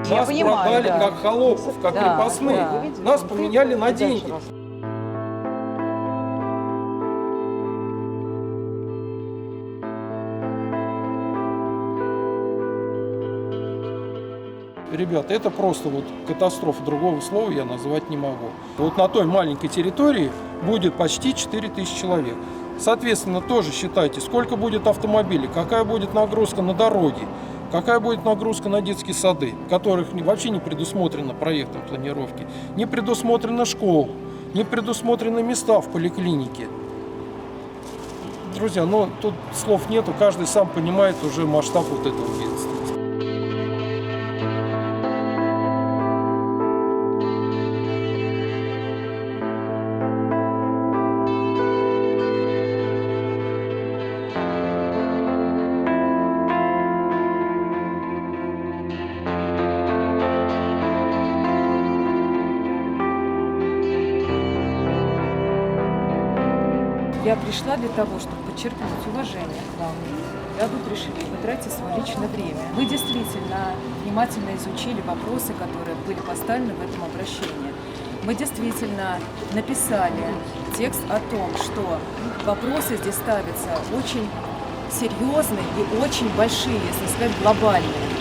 Я Нас понимаю, продали да. как холопов, как Да, крепостных. да. Нас поменяли на деньги. Ребята, это просто вот катастрофа, другого слова я назвать не могу. Вот на той маленькой территории будет почти 4000 человек. Соответственно, тоже считайте, сколько будет автомобилей, какая будет нагрузка на дороги, какая будет нагрузка на детские сады, которых вообще не предусмотрено проектом планировки, не предусмотрено школ, не предусмотрены места в поликлинике. Друзья, ну тут слов нету, каждый сам понимает уже масштаб вот этого бедствия. Я пришла для того, чтобы подчеркнуть уважение к вам. Я тут решили потратить свое личное время. Мы действительно внимательно изучили вопросы, которые были поставлены в этом обращении. Мы действительно написали текст о том, что вопросы здесь ставятся очень серьезные и очень большие, если сказать, глобальные.